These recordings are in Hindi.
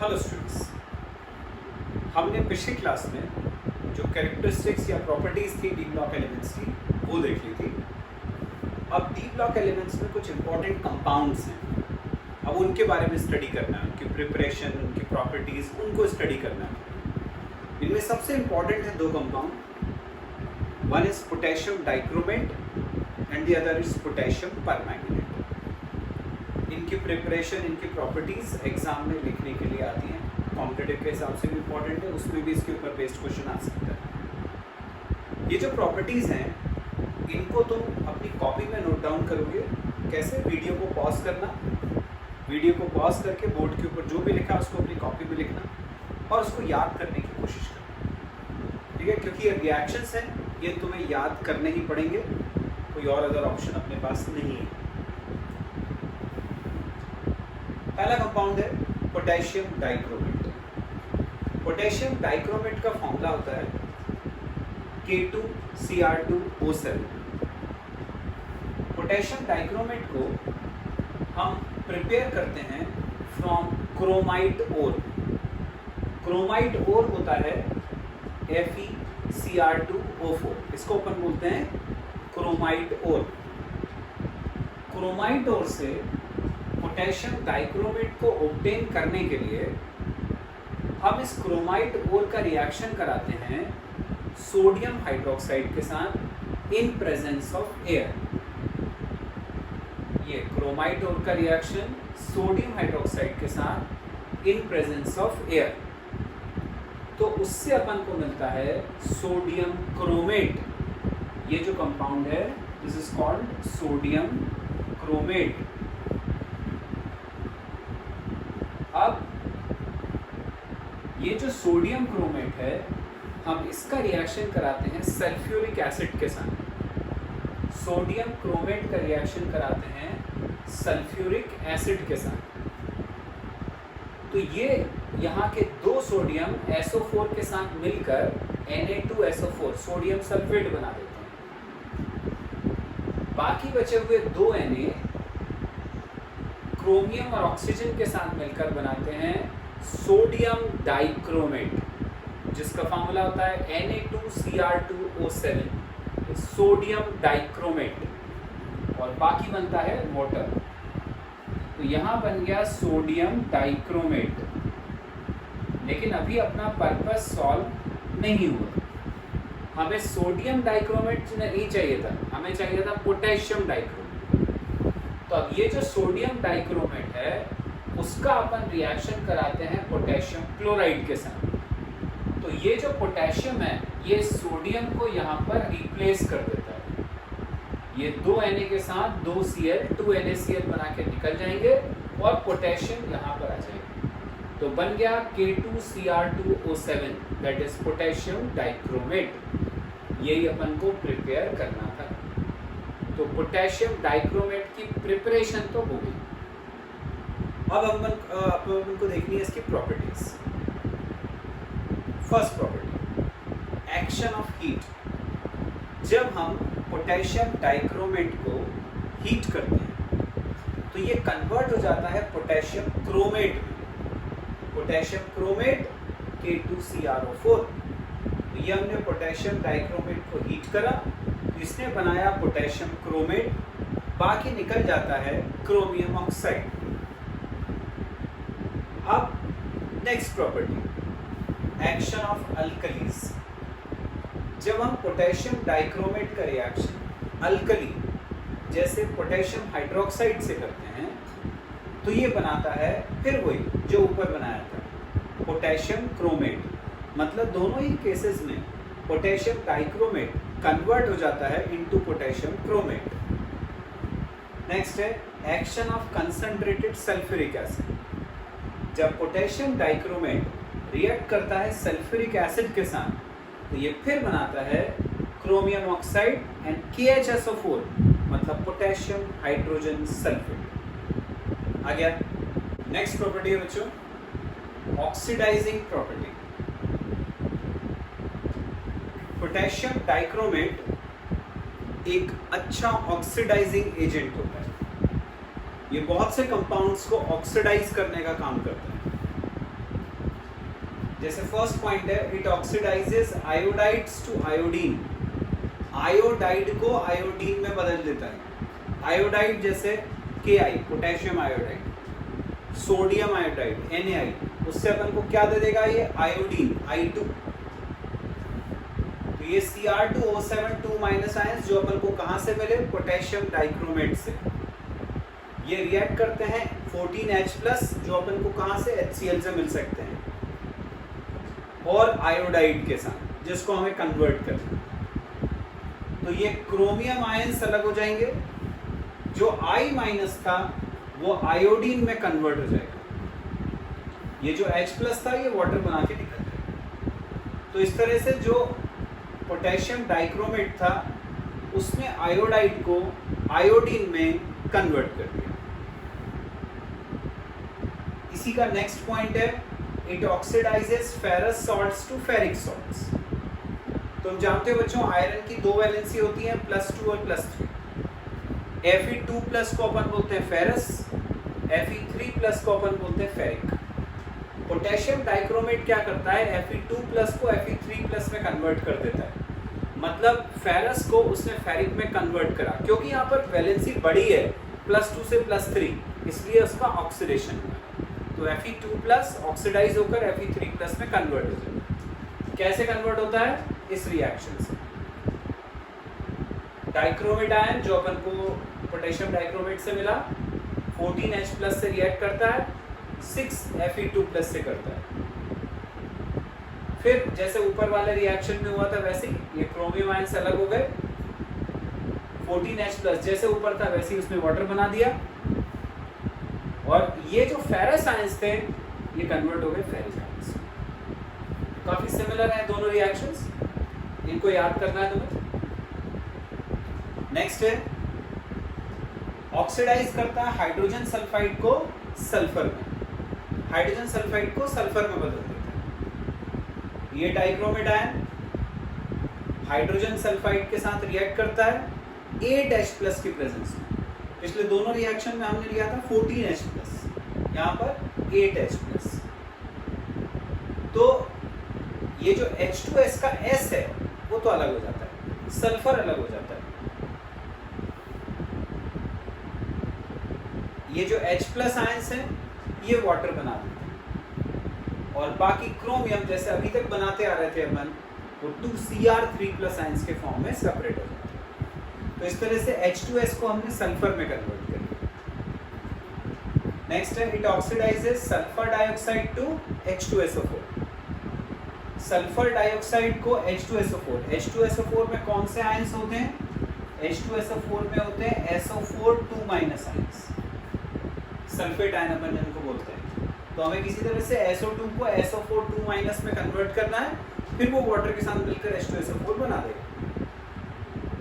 हेलो स्टूडेंट्स, हमने पिछली क्लास में जो कैरेक्टरिस्टिक्स या प्रॉपर्टीज थी डी ब्लॉक एलिमेंट्स की वो देख ली थी। अब डी ब्लॉक एलिमेंट्स में कुछ इंपॉर्टेंट कंपाउंड्स हैं, अब उनके बारे में स्टडी करना है, उनकी प्रिपरेशन, उनकी प्रॉपर्टीज, उनको स्टडी करना है। इनमें सबसे इंपॉर्टेंट है दो compound, one is potassium dichromate and the other is potassium permanganate. इनकी प्रिपरेशन, इनकी प्रॉपर्टीज एग्जाम में लिखने के लिए आती हैं, कॉम्पिटिटिव के हिसाब से भी इम्पोर्टेंट है, उसमें भी इसके ऊपर बेस्ड क्वेश्चन आ सकता है। ये जो प्रॉपर्टीज हैं इनको तुम अपनी कॉपी में नोट डाउन करोगे। कैसे? वीडियो को पॉज करना, वीडियो को पॉज करके बोर्ड के ऊपर जो भी लिखा उसको अपनी कॉपी में लिखना और उसको याद करने की कोशिश करना, ठीक है? क्योंकि ये रिएक्शंस हैं, ये तुम्हें याद करने ही पड़ेंगे, कोई और अदर ऑप्शन अपने पास नहीं है। पहला कंपाउंड है पोटेशियम डाइक्रोमेट। पोटेशियम डाइक्रोमेट का फॉर्मूला होता है K2Cr2O7। पोटेशियम डाइक्रोमेट को हम प्रिपेयर करते हैं फ्रॉम क्रोमाइट ओर। क्रोमाइट ओर होता है FeCr2O4, इसको अपन बोलते हैं क्रोमाइट ओर। क्रोमाइट ओर से पोटेशियम डाइक्रोमेट को ऑब्टेन करने के लिए हम इस क्रोमाइट ओर का रिएक्शन कराते हैं सोडियम हाइड्रोक्साइड के साथ इन प्रेजेंस ऑफ एयर। ये क्रोमाइट ओर का रिएक्शन सोडियम हाइड्रोक्साइड के साथ इन प्रेजेंस ऑफ एयर, तो उससे अपन को मिलता है सोडियम क्रोमेट। ये जो कंपाउंड है this is called sodium chromate. अब ये जो सोडियम क्रोमेट है हम इसका रिएक्शन कराते हैं सल्फ्यूरिक एसिड के साथ। सोडियम क्रोमेट का रिएक्शन कराते हैं सल्फ्यूरिक एसिड के साथ। तो ये यहाँ के दो सोडियम SO4 के साथ मिलकर Na2SO4 सोडियम सल्फेट बना देते हैं। बाकी बचे हुए दो Na क्रोमियम और ऑक्सीजन के साथ मिलकर बनाते हैं सोडियम डाइक्रोमेट, जिसका फॉर्मूला होता है Na2Cr2O7 सोडियम डाइक्रोमेट, और बाकी बनता है वाटर। तो यहाँ बन गया सोडियम डाइक्रोमेट, लेकिन अभी अपना पर्पस सॉल्व नहीं हुआ। हमें सोडियम डाइक्रोमेट नहीं चाहिए था, हमें चाहिए था पोटेशियम डाइक्रोमेट। तो अब ये जो सोडियम डाइक्रोमेट है उसका अपन रिएक्शन कराते हैं पोटेशियम क्लोराइड के साथ। तो ये जो पोटेशियम है ये सोडियम को यहाँ पर रिप्लेस कर देता है। ये दो Na के साथ दो Cl 2 NaCl बना के निकल जाएंगे और पोटेशियम यहाँ पर आ जाएगा। तो बन गया K2Cr2O7 that is potassium dichromate. यही अपन को प्रिपेयर करना था। तो पोटेशियम डाइक्रोमेट की प्रिपरेशन तो हो गई। अब अपन को देखनी है इसकी properties. First property, action of heat. जब हम पोटेशियम डाइक्रोमेट को हीट करते हैं तो ये कन्वर्ट हो जाता है पोटेशियम क्रोमेट में। Potassium chromate K2CrO4। तो ये हमने पोटेशियम डाइक्रोमेट को हीट करा, इसने बनाया पोटेशियम क्रोमेट, बाकी निकल जाता है क्रोमियम ऑक्साइड। अब next property, action of alkalis. जब हम पोटेशियम डाइक्रोमेट का रिएक्शन अल्कली जैसे पोटेशियम हाइड्रोक्साइड से करते हैं तो ये बनाता है फिर वही जो ऊपर बनाया था पोटेशियम क्रोमेट। मतलब दोनों ही केसेस में पोटेशियम डाइक्रोमेट कन्वर्ट हो जाता है इनटू पोटेशियम क्रोमेट। नेक्स्ट है action of concentrated sulphuric acid. जब पोटेशियम डाइक्रोमेट रिएक्ट करता है सल्फ्यूरिक एसिड के साथ तो ये फिर बनाता है क्रोमियम ऑक्साइड एंड KHSO4, मतलब पोटेशियम हाइड्रोजन सल्फेट। आ गया। नेक्स्ट प्रॉपर्टी है बच्चों ऑक्सीडाइजिंग प्रॉपर्टी। पोटेशियम डाइक्रोमेट एक अच्छा ऑक्सीडाइजिंग एजेंट होता है। ये बहुत से कंपाउंड्स को ऑक्सीडाइज करने का काम करता है। जैसे फर्स्ट पॉइंट है, it oxidises iodides to iodine, iodide को आयोडीन में बदल देता है। आयोडाइड जैसे Ki potassium iodide, sodium iodide Na, उससे अपन को क्या दे देगा ये आयोडीन I2। तो ये Cr2O7 2 माइनस आयंस जो अपन को कहां से मिले, पोटेशियम डाइक्रोमेट से, ये रिएक्ट करते हैं 14H+ जो अपन को कहां से HCl से मिल सकते हैं, और आयोडाइड के साथ जिसको हमें कन्वर्ट करना है। तो ये क्रोमियम आयंस अलग हो जाएंगे, जो I- था वो आयोडीन में कन्वर्ट हो जाएगा, ये जो H+ था ये वाटर बना के निकल जाएगा। तो इस तरह से जो पोटेशियम डाइक्रोमेट था उसने आयोडाइड को आयोडीन में कन्वर्ट कर दिया। इसी का नेक्स्ट पॉइंट है, it oxidises ferrous salts to ferric salts. तुम जानते हो बच्चों आयरन की दो वैलेंसी होती है, +2 और +3। Fe2+ को अपन बोलते हैं फेरस, Fe3+ को अपन बोलते हैं फेरिक। पोटेशियम डाइक्रोमेट क्या करता है, Fe2+ को Fe3+ में कन्वर्ट कर देता है, मतलब फेरस को उसने फेरिक में कन्वर्ट करा, क्योंकि यहाँ पर वैलेंसी बड़ी है +2 से +3, इसलिए उसका ऑक्सीडेशन हुआ। तो Fe2+ ऑक्सीडाइज होकर Fe3+ में कन्वर्ट हो जाता है। कैसे कन्वर्ट होता है, इस रिएक्शन से। डाइक्रोमेट आयन जो अपन को पोटेशियम डाइक्रोमेट से मिला 14H+ से रिएक्ट करता है, 6Fe2+ से करता है। फिर जैसे ऊपर वाले रिएक्शन में हुआ था वैसे ही ये क्रोमियम आयन से अलग हो गए, 14H+ जैसे ऊपर था वैसे ही उसमें वाटर बना दिया, और ये जो फेरस आयंस थे ये कन्वर्ट हो गए फेरिक आयंस। काफी सिमिलर है दोनों रिएक्शंस, इनको याद करना है तुम्हें। नेक्स्ट है, ऑक्सीडाइज करता है हाइड्रोजन सल्फाइड को सल्फर में, हाइड्रोजन सल्फाइड को सल्फर में बदल देता है। ये डाइक्रोमेट आयन हाइड्रोजन सल्फाइड के साथ रिएक्ट करता है 8H+ की प्रेजेंस में। पिछले दोनों रिएक्शन में हमने लिया था 14H+, यहाँ पर 8H+। तो ये जो H2S का S है वो तो अलग हो जाता है, सल्फर अलग हो जाता है। ये जो H+ आयंस हैं ये वाटर बना देते हैं, और बाकी क्रोमियम जैसे अभी तक बनाते आ रहे थे अपन, वो 2Cr3+ आयंस के फॉर्म में सेपरेट हो जाते हैं। तो इस तरह से H2S को हमने सल्फर में कन्वर्ट कर दिया। नेक्स्ट है, it oxidises sulphur dioxide to H2SO4। Sulphur dioxide को H2SO4, H2SO4 में कौन से आयंस होते हैं, H2SO4 में होते हैं SO4 2 minus ions, sulphate ion अपन इनको बोलते हैं। तो हमें किसी तरह से SO2 को SO4 2 माइनस में कन्वर्ट करना है, फिर वो वाटर के साथ मिलकर H2SO4 बना देगा।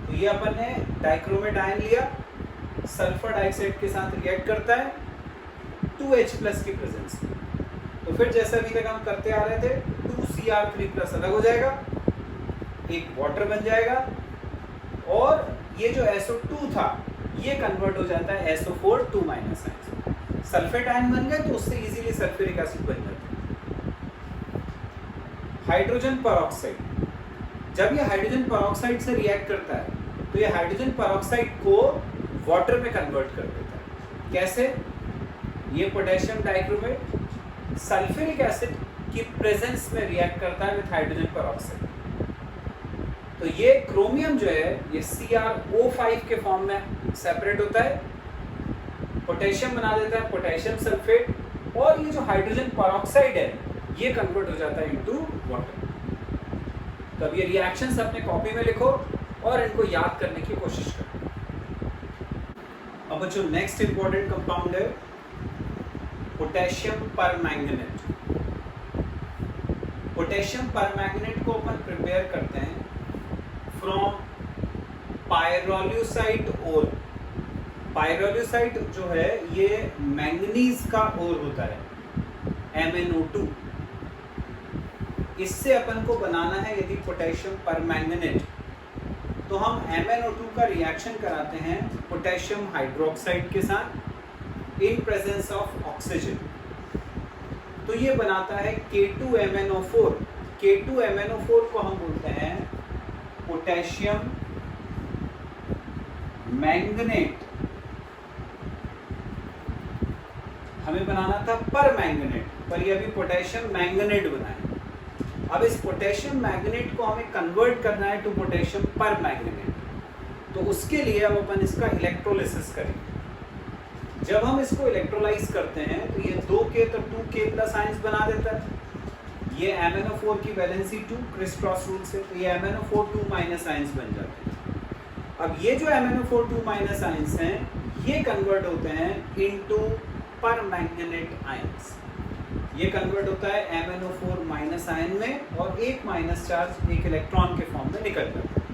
तो ये अपन ने डाइक्रोमेट आयन लिया, सल्फर डाइऑक्साइड के साथ रिएक्ट करता है 2H+ की प्रेजेंस में। तो फिर जैसे अभी तक हम करते आ रहे थे 2Cr3+ अलग हो जाएगा, एक वाटर बन जाएगा, और ये जो SO2 था ये कन्वर्ट हो जाता है SO4 2 minus ion. Sulphate ion बन गए तो उससे इजीली सल्फ्यूरिक एसिड बन जाता है। हाइड्रोजन परऑक्साइड, जब ये हाइड्रोजन परऑक्साइड से रिएक्ट करता है तो ये हाइड्रोजन परऑक्साइड को वाटर में कन्वर्ट कर देता है। कैसे, ये पोटेशियम डाइक्रोमेट सल्फ्यूरिक एसिड की प्रेजेंस में रिएक्ट करता है विद हाइड्रोजन परऑक्साइड। तो ये क्रोमियम जो है ये CrO5 के फॉर्म में सेपरेट होता है, पोटेशियम बना देता है पोटेशियम सल्फेट, और ये जो हाइड्रोजन परऑक्साइड है ये कन्वर्ट हो जाता है इनटू वाटर। तो अब ये रिएक्शंस अपने कॉपी में लिखो और इनको याद करने की कोशिश करो। अब जो नेक्स्ट इंपॉर्टेंट कंपाउंड है पोटेशियम परमैंगनेट। पोटेशियम परमैंगनेट को अपन प्रिपेयर करते हैं फ्रॉम पायरोल्यूसाइट ओर। पायरोल्यूसाइट जो है ये मैंगनीज का ओर होता है, MnO2। इससे अपन को बनाना है यदि पोटेशियम परमैंगनेट, तो हम MnO2 का रिएक्शन कराते हैं पोटेशियम हाइड्रोक्साइड के साथ इन प्रेजेंस ऑफ ऑक्सीजन। तो ये बनाता है K2MnO4। K2MnO4 को हम बोलते हैं पोटेशियम मैंगनेट। हमें बनाना था पर मैंगनेट, पर ये अभी पोटेशियम मैंगनेट बना है। अब इस पोटेशियम मैंगनेट को हमें कन्वर्ट करना है टू पोटेशियम पर मैंगनेट, तो उसके लिए अब अपन इसका इलेक्ट्रोलिसिस करेंगे। जब हम इसको इलेक्ट्रोलाइज करते हैं तो ये 2K तो 2K+ आयंस बना देता है। ये MnO4 की वैलेंसी 2 क्रिस क्रॉस रूल से, तो ये MnO4 2- आयंस बन जाते हैं। अब ये जो MnO4 2- आयंस हैं ये कन्वर्ट होते हैं इनटू पर मैंगनेट आयंस। ये कन्वर्ट होता है MnO4- आयन में और एक माइनस चार्ज एक इलेक्ट्रॉन के फॉर्म में निकल जाता है।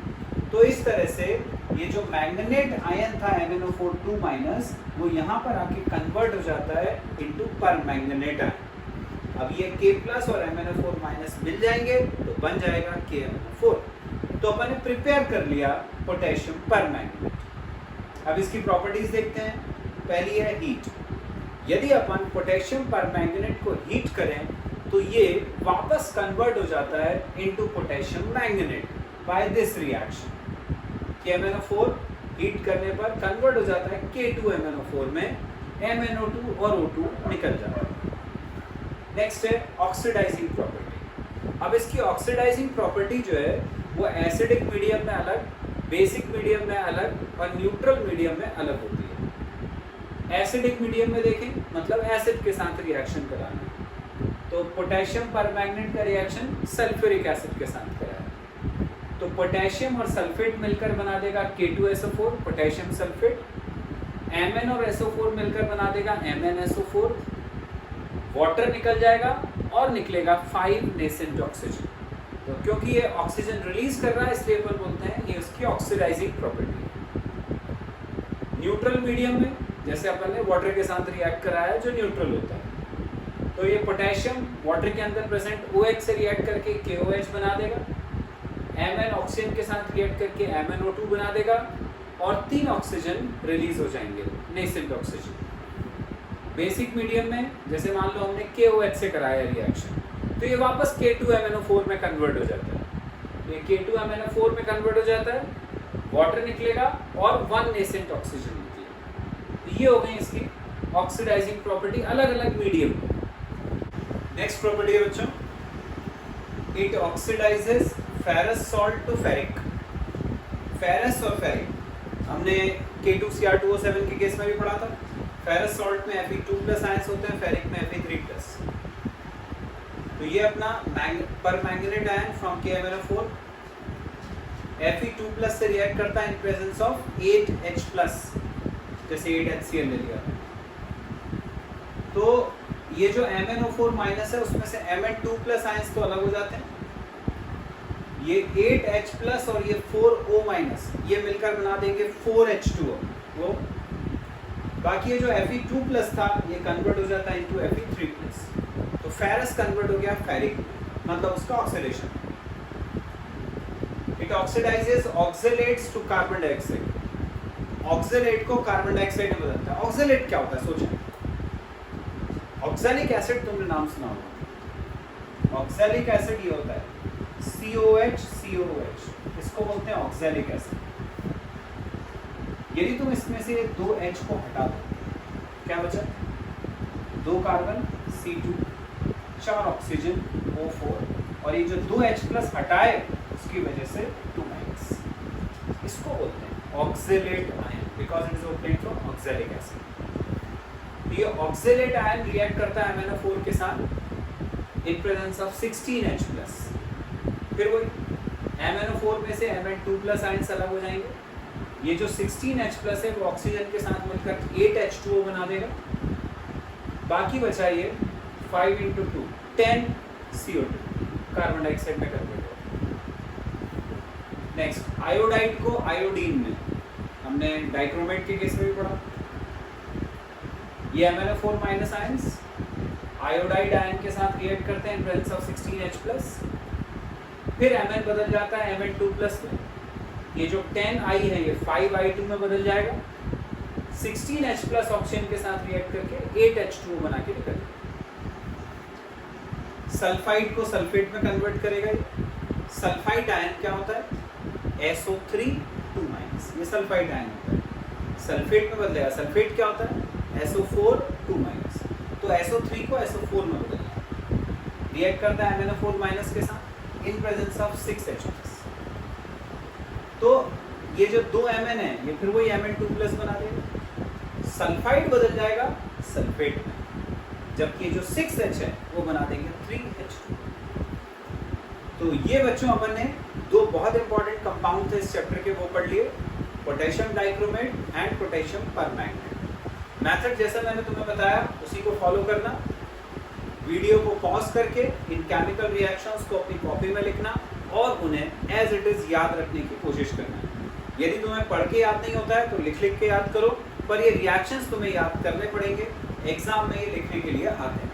तो इस तरह से ये जो मैंगनेट आयन था MnO4 2- वो यहाँ पर आके कन्वर्ट हो जाता है इनटू पर मैंगनेट आयन। अब ये K+ और MnO4- मिल जाएंगे तो बन जाएगा KMnO4। तो अपन ने प्रिपेयर कर लिया पोटेशियम पर मैंगनेट। अब इसकी प्रॉपर्टीज देखते हैं। पहली है हीट। यदि अपन पोटेशियम पर मैंगनेट को हीट करें तो ये वापस कन्वर्ट हो जाता है into potassium manganate by this reaction. KMnO4 heat करने पर कन्वर्ट हो जाता है K2MnO4 में, MnO2 और O2 निकल जाता है। नेक्स्ट है ऑक्सीडाइजिंग प्रॉपर्टी। अब इसकी ऑक्सीडाइजिंग प्रॉपर्टी जो है वो एसिडिक मीडियम में अलग, बेसिक मीडियम में अलग और न्यूट्रल मीडियम में अलग होती है। एसिडिक मीडियम में देखें मतलब एसिड के साथ रिएक्शन कराना, तो पोटेशियम परमैंगनेट का रिएक्शन सल्फ्यूरिक एसिड के साथ कराया, तो पोटेशियम और सल्फेट मिलकर बना देगा K2SO4 पोटेशियम सल्फेट। Mn और SO4 मिलकर बना देगा MnSO4। वाटर निकल जाएगा और निकलेगा 5 नेसेंट ऑक्सीजन। तो क्योंकि ये ऑक्सीजन रिलीज कर रहा है इसलिए अपन बोलते हैं ये उसकी ऑक्सीडाइजिंग प्रॉपर्टी है। न्यूट्रल मीडियम में जैसे अपन ने वाटर के साथ रिएक्ट कराया जो न्यूट्रल होता है, तो ये पोटेशियम वाटर के अंदर प्रेजेंट OH से रिएक्ट करके KOH बना देगा। Mn ऑक्सीजन के साथ रिएक्ट करके MnO2 बना देगा और 3 ऑक्सीजन रिलीज हो जाएंगे नेसेंट ऑक्सीजन। बेसिक मीडियम में जैसे मान लो हमने KOH से कराया रिएक्शन तो ये वापस K2MnO4 में कन्वर्ट हो जाता है। ये K2MnO4 में कन्वर्ट हो जाता है, वाटर निकलेगा और 1 नेसेंट ऑक्सीजन निकलेगा। तो ये हो गई इसकी ऑक्सीडाइजिंग प्रॉपर्टी अलग अलग मीडियम। नेक्स्ट प्रॉपर्टी है बच्चों, it oxidises ferrous salt to ferric. Ferrous और फेरिक हमने K2Cr2O7 के केस में भी पढ़ा था। फेरस सॉल्ट में Fe2+ आयंस होते हैं, फेरिक में Fe3+। तो ये अपना पर manganate ion from KMnO4 Fe2+ से रिएक्ट करता है इन प्रेजेंस ऑफ 8H+, जैसे 8HCl ले लिया। तो ये जो MnO4- है उसमें से Mn2+ आयंस तो अलग हो जाते हैं। ये 8H+ और ये 4O- ये मिलकर बना देंगे 4H2O। वो बाकी ये जो Fe2+ था ये कन्वर्ट हो जाता है इनटू Fe3+। तो फेरस कन्वर्ट हो गया फेरिक, मतलब उसका oxidation. It oxidises oxalates to carbon dioxide. Oxalate को कार्बन डाइऑक्साइड में बदलता है। ऑक्सलेट क्या होता है सोचें। ऑक्सैलिक एसिड तुमने नाम सुना होगा। ऑक्सैलिक एसिड ये होता है COH, इसको बोलते हैं ऑक्सैलिक एसिड। यदि तुम इसमें से 2H को हटा दो क्या बचा? 2 कार्बन C2, 4 ऑक्सीजन O4 और ये जो 2H+ हटाए उसकी वजह से 2-। इसको बोलते हैं oxalate ion because it is obtained from oxalic acid. ये ऑक्सलेट आयन रिएक्ट करता है MnO4 के साथ इन प्रेजेंस ऑफ 16H+। फिर वही MnO4 में से Mn2+ आयंस अलग हो जाएंगे। ये जो 16H+ है वो ऑक्सीजन के साथ मिलकर 8H2O बना देगा। बाकी बचा ये 5 × 2 10 CO2 कार्बन डाइऑक्साइड में कन्वर्ट होगा। नेक्स्ट आयोडाइड को आयोडीन में, हमने डाइक्रोमेट के केस में भी पढ़ा। ये MnO4- आयंस आयोडाइड आयन के साथ रिएक्ट करते हैं इन प्रेजेंस ऑफ 16H+। फिर Mn बदल जाता है Mn2+ में। ये जो 10I है ये 5I2 में बदल जाएगा। 16H+ ऑक्सीजन के साथ रिएक्ट करके 8H2O बना के निकल। सल्फाइड को सल्फेट में कन्वर्ट करेगा। ये सल्फाइड आयन क्या होता है? SO3 2 माइनस, ये सल्फाइड आयन होता है। सल्फेट में बदलेगा, सल्फेट क्या होता है? SO4 2 minus. तो SO3 को SO4 में बदलना, रिएक्ट करता है MnO4 माइनस के साथ इन प्रेजेंस ऑफ 6H+। तो ये जो 2 Mn है ये फिर वही Mn2+ बना देगा। सल्फाइड बदल जाएगा सल्फेट में, जबकि जो 6H है वो बना देंगे 3H2। तो ये बच्चों अपन ने दो बहुत इंपॉर्टेंट कंपाउंड थे इस चैप्टर के, वो पढ़ लिए, potassium dichromate and potassium permanganate. Method जैसा मैंने तुम्हें बताया उसी को फॉलो करना। वीडियो को पॉज करके इन केमिकल रिएक्शंस को अपनी कॉपी में लिखना और उन्हें एज इट इज याद रखने की कोशिश करना। यदि तुम्हें पढ़ के याद नहीं होता है तो लिख लिख के याद करो, पर ये रिएक्शंस तुम्हें याद करने पड़ेंगे, एग्जाम में ये लिखने के लिए आते हैं।